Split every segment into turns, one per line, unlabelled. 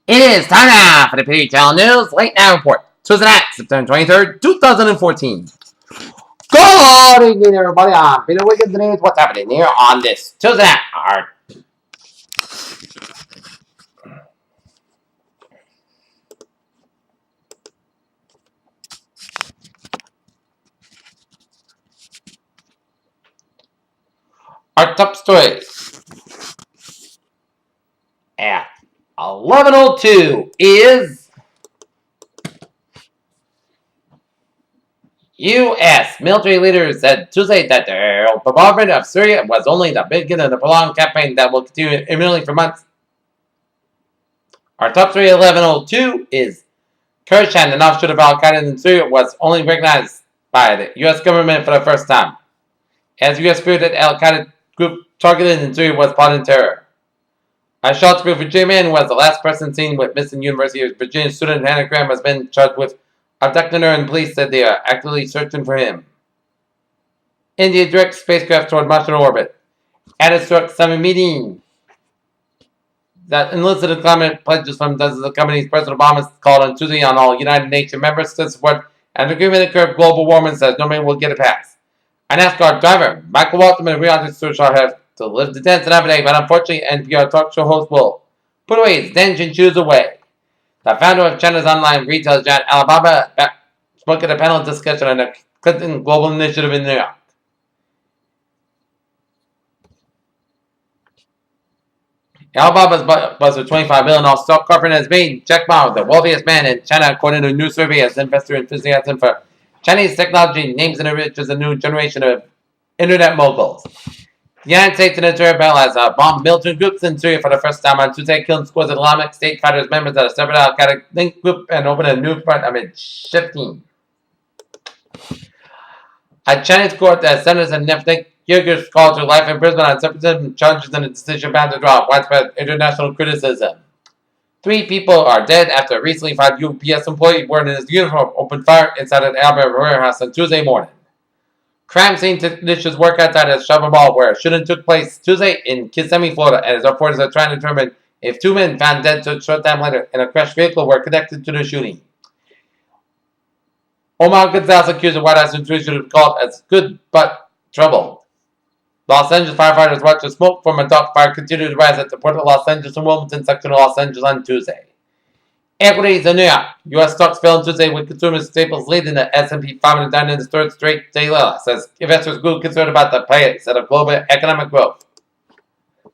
It is time now for the PD Channel News Late Night Report. Tuesday night, September 23rd, 2014. Good evening, everybody. I'm Peter Wiggins. The news. What's happening here on this Tuesday night? Our top stories at 11:02 is U.S. military leaders said Tuesday that the bombardment of Syria was only the beginning of the prolonged campaign that will continue imminently for months. Our top story at 11:02 is Kurshan, an offshoot of Al Qaeda in Syria, was only recognized by the U.S. government for the first time, as U.S. feared that Al Qaeda group targeted in Syria was plotting terror. A Charlottesville, Virginia man was the last person seen with missing University of Virginia student Hannah Graham has been charged with abducting her, and police said they are actively searching for him. India directs spacecraft toward Martian orbit. At a historic summit meeting that enlisted climate pledges from dozens of companies, President Obama called on Tuesday on all United Nations members to support an agreement to curb global warming, says no man will get a pass. A NASCAR driver, Michael Walton, and Rihanna Sushar have to live the dance another day, but unfortunately, NPR talk show host will put away his dancing shoes away. The founder of China's online retail giant Alibaba spoke at a panel discussion on the Clinton Global Initiative in New York. Alibaba's bust with $25 billion all stock corporate has made Jack Ma the wealthiest man in China, according to a new survey as investor enthusiasm for Chinese technology names and enriches a new generation of internet moguls. The United States and Israel has bombed militant groups in Syria for the first time on Tuesday, killing scores of Islamic State fighters, members of a separate Al Qaeda linked group, and opened a new front amid shifting. A Chinese court that sentenced a Nefnik Uyghurs called to life imprisonment on separatism charges in a decision bound to draw widespread international criticism. 3 people are dead after a recently fired UPS employee wearing his uniform opened fire inside an Alabama warehouse on Tuesday morning. Crime scene technicians work outside a shopping mall where a shooting took place Tuesday in Kissimmee, Florida, and as reporters are trying to determine if 2 men found dead a short time later in a crashed vehicle were connected to the shooting. Omar Gonzalez accused the White House intrusion of called as good but troubled. Los Angeles firefighters watched the smoke from a dark fire continue to rise at the Port of Los Angeles and Wilmington section of Los Angeles on Tuesday. Equities in New York. U.S. stocks fell on Tuesday with consumer staples leading the S&P 500 down in the third straight day loss as investors grew concerned about the pace of global economic growth.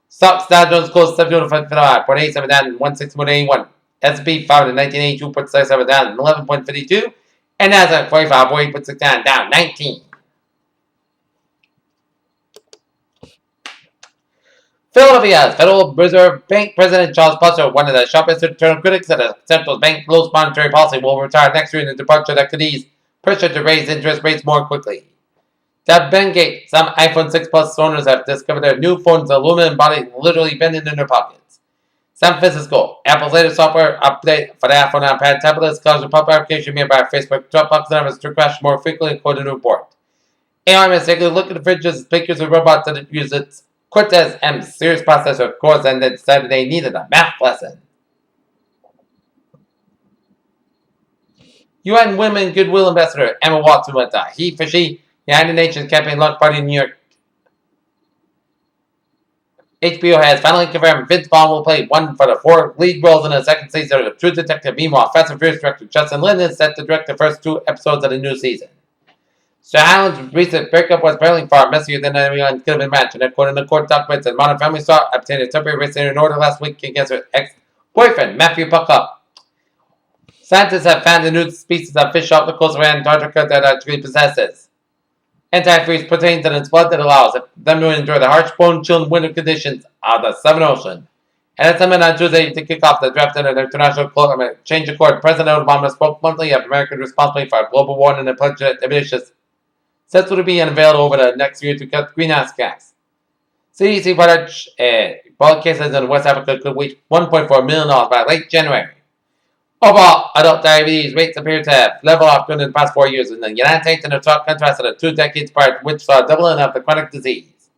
Stocks Dow Jones closed 7.87 down 161.81. S&P 500 1982.67 down 11.52. And Nasdaq 45.8.69 down 19. Philadelphia's Federal Reserve Bank President Charles Plesser, one of the sharpest internal critics of the central bank's loose monetary policy, will retire next year in a departure that could ease pressure to raise interest rates more quickly. That Bengate, some iPhone 6 Plus owners have discovered their new phone's aluminum body literally bending in their pockets. San Francisco, Apple's latest software update for the iPhone and iPad tablets caused a pop application made by Facebook Dropbox numbers to crash more frequently, according to a report. ARM is taking a look at the fridges, pictures of robots that use its Cortez M series processor cores, and they decided they needed a math lesson. UN Women Goodwill Ambassador Emma Watson went to He for She United Nations campaign launch party in New York. HBO has finally confirmed Vince Vaughn will play one for the 4 lead roles in the second season of True Detective. Meanwhile, Fast and Furious director Justin Lin is set to direct the first 2 episodes of the new season. Sir Alan's recent breakup was apparently far messier than anyone could have imagined. According to court documents, and Modern Family star obtained a temporary restraining order last week against her ex-boyfriend, Matthew Puckup. Scientists have found a new species of fish off the coast of Antarctica that actually possesses antifreeze proteins in its blood that allows them to enjoy the harsh, bone-chilling winter conditions of the Southern Ocean. And it's something on Tuesday to kick off the draft under the International Climate Change Accord. President Obama spoke monthly of America's responsibility for global warming and pledged that emissions set to be unveiled over the next year to cut greenhouse gas. CDC predicts bulk cases in West Africa could reach 1.4 million by late January. Overall, adult diabetes rates appear to have leveled off during the past 4 years in the United States, in a stark contrast to the 2 decades prior, which saw a doubling of the chronic disease.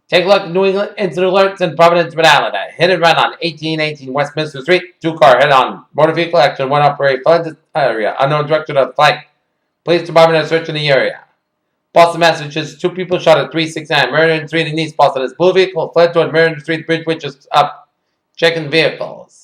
Take a look at New England Incident Alerts in Providence, Rhode Island. A hit and run on 1818 Westminster Street. 2-car hit on motor vehicle action. 1 operator flooded area. Unknown director of the flight. Police department are searching the area. Boston, Massachusetts. 2 people shot at 369 Meriden Street in East Boston. His blue vehicle fled toward Meriden Street Bridge, which is up. Checking vehicles.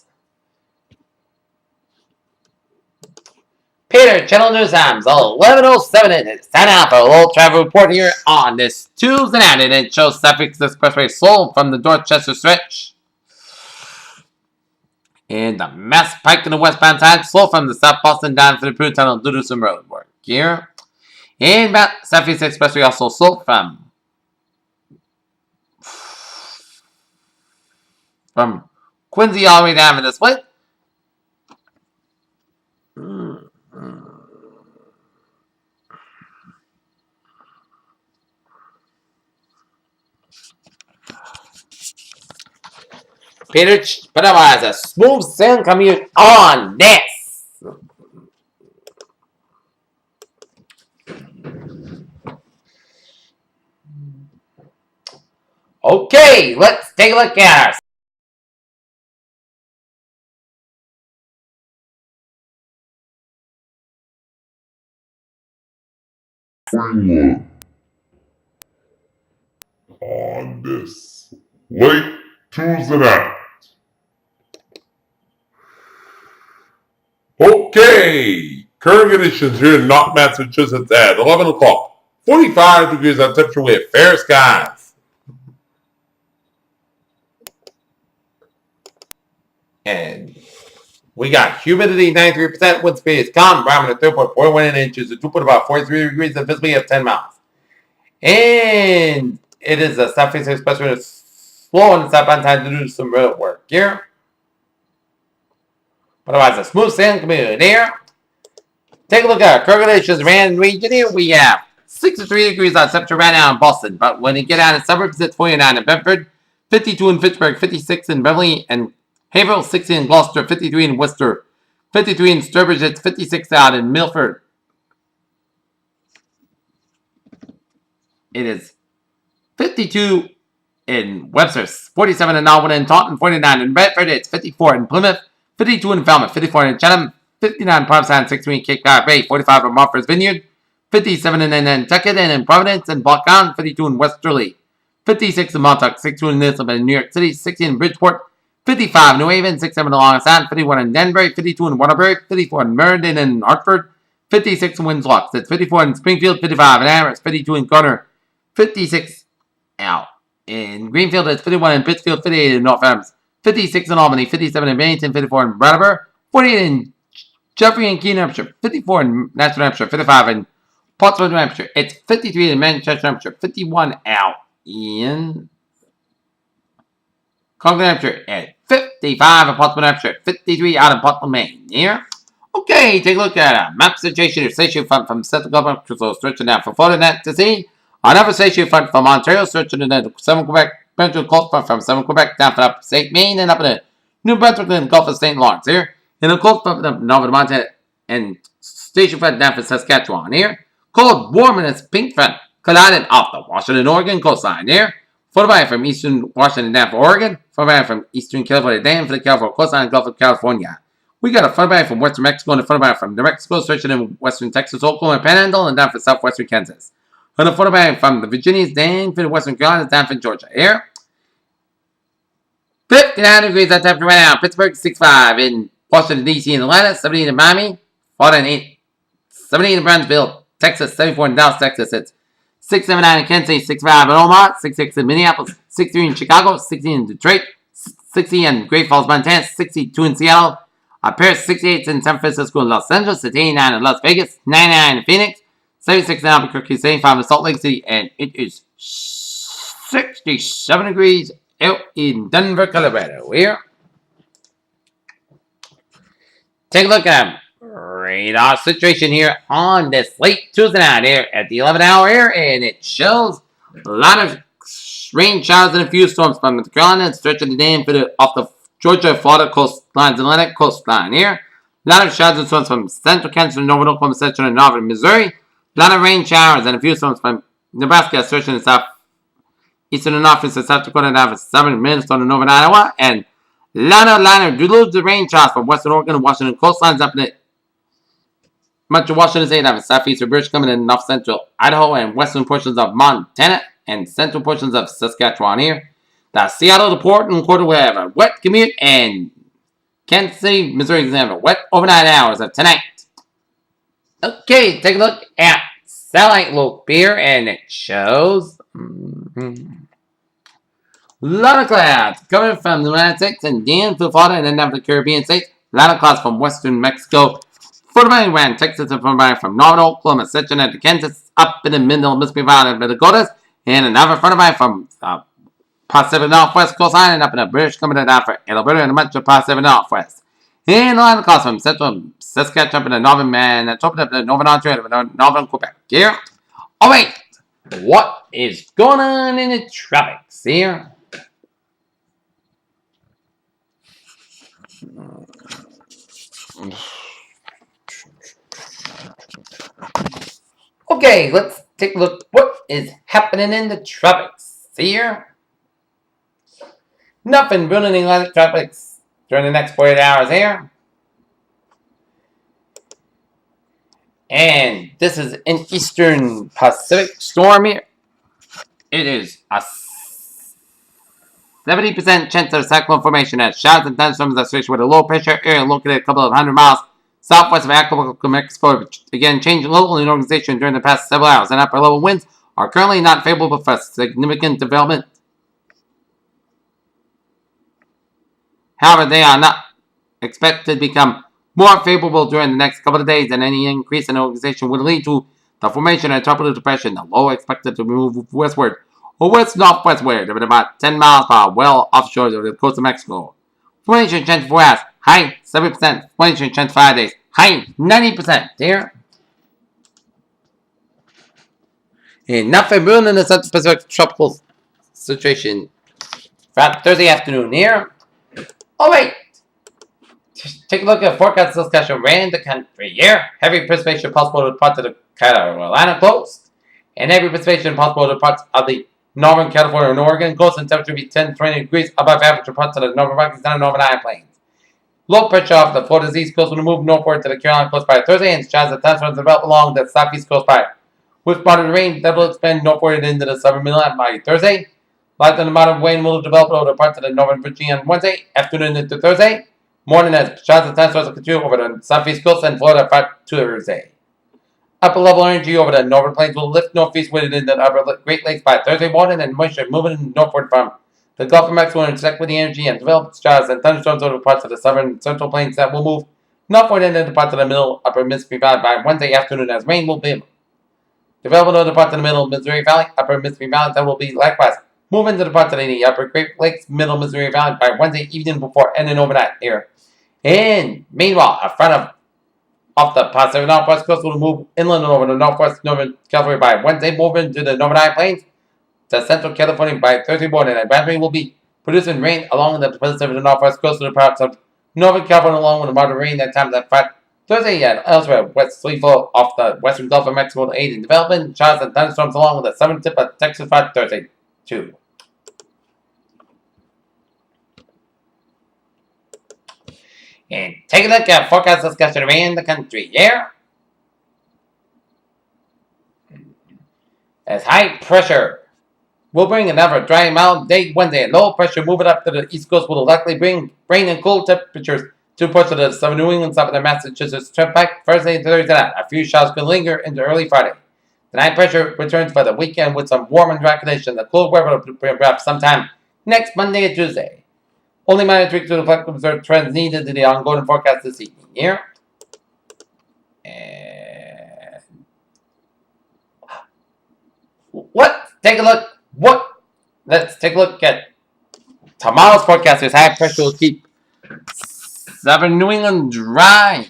Peter, Channel News Times, 11:07. It's time now for a little travel report here on this Tuesday night. And it shows Suffolk Expressway slow from the Dorchester stretch. And the Mass Pike in the westbound side slow from the South Boston down for the Pruitt Tunnel due to some road work here. And Suffolk Expressway also slow from Quincy all the way down for the split. Peter, but otherwise a smooth sailing commute on this. Okay, let's take a look at our
on this late Tuesday night. Okay, current conditions here in North Massachusetts at 11 o'clock. 45 degrees on temperature with fair skies.
And we got humidity 93%, wind speed is calm, barometer 3.41 inches, the dew about 43 degrees, and visibility of 10 miles. And it is a Southeast Expressway slow on the southbound side to do some road work here. Otherwise, a smooth sailing commute here. Take a look at our current conditions around the region here. We have 63 degrees on temperature right now in Boston, but when you get out in the suburbs, it's 49 in Bedford, 52 in Pittsburgh, 56 in Beverly and Haverhill, 60 in Gloucester, 53 in Worcester, 53 in Sturbridge, it's 56 out in Milford. It is 52 in Webster, 47 in Alwyn and Taunton, 49 in Bedford, it's 54 in Plymouth, 52 in Falmouth, 54 in Chatham, 59 in Provincetown, 63 in Cape Cod Bay, 45 in Martha's Vineyard, 57 in Nantucket and in Providence and Block Island, 52 in Westerly, 56 in Montauk, 62 in Elizabeth in New York City, 60 in Bridgeport, 55 in New Haven, 67 in Long Island, 51 in Danbury, 52 in Waterbury, 54 in Meriden and Hartford, 56 in Winslow, that's 54 in Springfield, 55 in Amherst, 52 in Garner, 56 out in Greenfield, it's 51 in Pittsfield, 58 in North Adams, 56 in Albany, 57 in Bennington, 54 in Brattleboro, 48 in Jeffrey and Keene, New Hampshire, 54 in Nashville, New Hampshire, 55 in Portsmouth, New Hampshire, it's 53 in Manchester, New Hampshire, 51 out in Concord, New Hampshire, and 55 in Portsmouth, New Hampshire, 53 out in Portland, Maine. Here. Okay, take a look at a map situation of station front from central government, so stretching down from Florida net to sea. Another station front from Ontario, stretching in the 7 Quebec, Central coast front from 7 Quebec down from upstate Maine and up in the New Brunswick and Gulf of St. Lawrence. Here. In the coast front from Nova Montana and station front down from Saskatchewan. Here. Cold, warm, and it's pink front collided off the Washington, Oregon coastline. Here. Photograph from eastern Washington down for Oregon. Photograph from eastern California down for the California coastline and Gulf of California. We got a photograph from western Mexico and a photograph from New Mexico, stretching in western Texas, Oklahoma, Panhandle, and down for southwestern Kansas. And a photograph from the Virginias down for the western Carolinas, down for Georgia. Here. 59 degrees on temperature right now. Pittsburgh, 65 in Washington, D.C. and Atlanta, 78 in Miami, 78 in Brownsville, Texas, 74 in Dallas, Texas. It's 679 in Kansas City, 65 in Omaha, 66 in Minneapolis, 63 in Chicago, 60 in Detroit, 60 in Great Falls, Montana, 62 in Seattle, Paris, 68 in San Francisco and Los Angeles, 89 in Las Vegas, 99 in Phoenix, 76 in Albuquerque, 75 in Salt Lake City, and it is 67 degrees out in Denver, Colorado. Here. Take a look at radar situation here on this late Tuesday night here at the 11 hour here, and it shows a lot of rain showers and a few storms from the Carolinas stretching the dam off the Georgia, Florida coastlines, Atlantic coastline here. A lot of showers and storms from central Kansas, northern Oklahoma, central and northern Missouri. A lot of rain showers and a few storms from Nebraska stretching the south Eastern and North is South Dakota down for 7, Minnesota, Northern Iowa, and Liner Duluth, the rain showers from Western Oregon and Washington coastlines up in the much of Washington State have a southeastern British coming in north central Idaho and western portions of Montana and central portions of Saskatchewan here. The Seattle to Portland quarter will have a wet commute, and Kansas City, Missouri is going to have a wet overnight hours of tonight. Okay, take a look at satellite look here, and it shows a lot of clouds coming from the United States and down to Florida and then down to the Caribbean states. A lot of clouds from western Mexico, Florida, around Texas, and from northern Oklahoma, Central to Kansas, up in the middle of Mississippi Valley and the Dakotas, and another front of mine from Pacific Northwest coastline and up in the British coming down for Alberta and much of Pacific Northwest. And a lot of clouds from central Saskatchewan up in the northern Manitoba, up in the northern Ontario, northern Quebec. Here. Oh wait, what is going on in the tropics here? Okay, let's take a look what is happening in the tropics here. Nothing brewing in the tropics during the next 48 hours here. And this is an eastern Pacific storm here. It is a 70% chance of cyclone formation as showers and thunderstorms are associated with a low pressure area located a couple of hundred miles southwest of Acapulco, Mexico, which again changed locally in organization during the past several hours. And upper level winds are currently not favorable for significant development. However, they are not expected to become more favorable during the next couple of days, and any increase in organization would lead to the formation of a tropical depression. The low expected to move westward or west-northwestward at about 10 miles per hour, well offshore of the coast of Mexico. Formation chance for hours, high 70%. Formation chance 5 days, high 90%. Here. And nothing brewing in the Central Pacific tropical situation for Thursday afternoon here. Oh wait! Take a look at forecast discussion around the country here. Heavy precipitation possible to parts of the Carolina coast, and heavy precipitation possible to parts of the northern California and Oregon coast, and temperature be 10-20 degrees above average for parts of the northern Rockies and northern High Plains. Low pressure off the Florida's east coast will move northward to the Carolina coast by Thursday, and showers of thunderstorms develop along the southeast coast by with moderate rain that will expand northward into the southern Midland by Thursday. Light and moderate rain will develop over parts of the northern Virginia on Wednesday afternoon into Thursday morning as showers of thunderstorms will continue over the southeast coast and Florida by Thursday. Upper level energy over the northern plains will lift northeast wind into the upper Great Lakes by Thursday morning, and moisture moving northward from the Gulf of Mexico will intersect with the energy and develop showers and thunderstorms over parts of the southern central plains that will move northward into parts of the middle upper Mississippi Valley by Wednesday afternoon as rain will be developing over parts of the middle Missouri Valley, upper Mississippi Valley that will be likewise moving to the parts of the upper Great Lakes, middle Missouri Valley by Wednesday evening before ending overnight here. And meanwhile, a front of off the Pacific Northwest coast will move inland over the northwest northern California by Wednesday, moving to the northern High Plains to central California by Thursday morning. And battery will be producing rain along the Pacific Northwest coast to the parts of northern California, along with a moderate rain at times at 5 Thursday and elsewhere. Westerly flow off the western Gulf of Mexico to aid in development. Showers and thunderstorms along with the southern tip of Texas by Thursday too. And take a look at forecast discussion around the country here. As high pressure will bring another dry, mild day Wednesday, and low pressure moving up to the east coast will likely bring rain and cool temperatures to parts of the southern New England, southern Massachusetts, Turnpike, Thursday and Thursday night. A few showers could linger into early Friday. The night pressure returns for the weekend with some warm and dry conditions. The cool weather will bring perhaps sometime next Monday or Tuesday. Only minor tweaks to reflect observed trends needed in the ongoing forecast this evening here. And what? Take a look. What? Let's take a look at tomorrow's forecast. This high pressure will keep southern New England dry.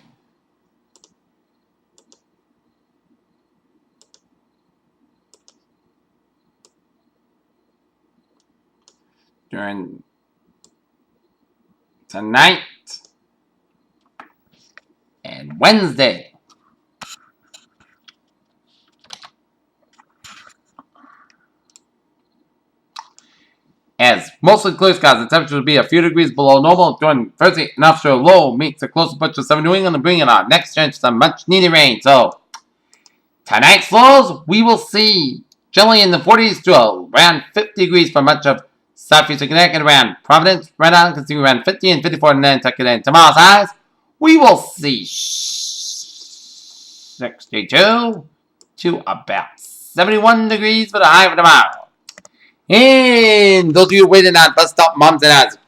During tonight and Wednesday. as mostly clear skies. The temperature will be a few degrees below normal during Thursday. An offshore low meets a close approach to 7 New England and bringing our next chance some much needed rain. So tonight's lows, we will see generally in the 40s to around 50 degrees for much of southeastern Connecticut, around Providence, Rhode Island, can see around 50 and 54 in Nantucket. And tomorrow's highs, we will see 62 to about 71 degrees for the high for tomorrow. And those of you waiting on bus stop moms and dads,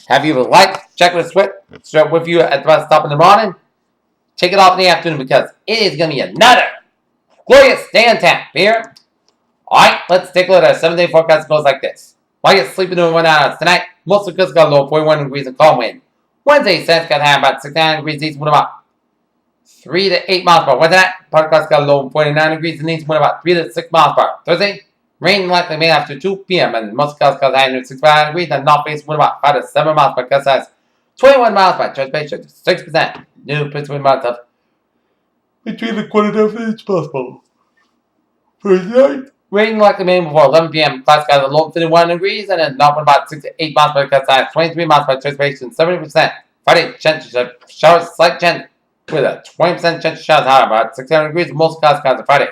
have you liked chocolate sweat with you at the bus stop in the morning? Take it off in the afternoon because it is going to be another glorious day in town here. Alright, let's take a look at a 7-day forecast. It goes like this. While you're sleeping during 1 hour tonight, most of the got a low 41 degrees and calm wind. Wednesday, Sat's got high about 69 degrees east wind about 3 to 8 miles per hour. Wednesday night, Parkcross got a low 49 degrees and east wind about 3 to 6 miles per hour. Thursday, rain likely made after 2 p.m. and most clouds got high 65 degrees and northeast wind about 5 to 7 miles per hour. Gust size 21 miles by church base, 6%. New pitch wind about of between the quarter of an inch possible. Thursday night, rain likely made before 11 p.m. Clouds got a low 51 degrees and then north wind about 6 to 8 miles per hour. Gust size 23 miles by church base, 70%. Friday, chance of showers, slight chance with a 20% chance of showers, high about 600 degrees. Most clouds got on Friday.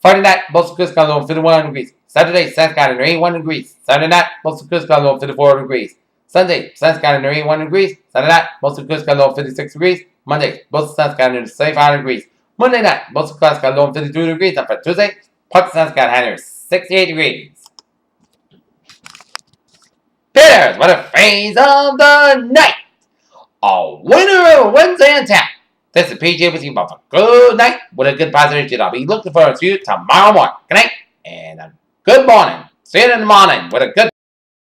Friday night, most of the got low 51 degrees. Saturday, Sun's got under 81 degrees. Saturday night, most of the got low 54 degrees. Sunday, Sun's got under 81 degrees. Saturday night, most of the got low 56 degrees. Monday, most of the Sun's got under 75 degrees. Monday night, most of the clouds got low 52 degrees. And for Tuesday, part of the Sun's got under 68 degrees. Pitters, what a phase of the night! A winner of Wednesday in town. This is PJ with you about a good night with a good positive shit. I'll be looking forward to you tomorrow morning. Good night and a good morning. See you in the morning with a good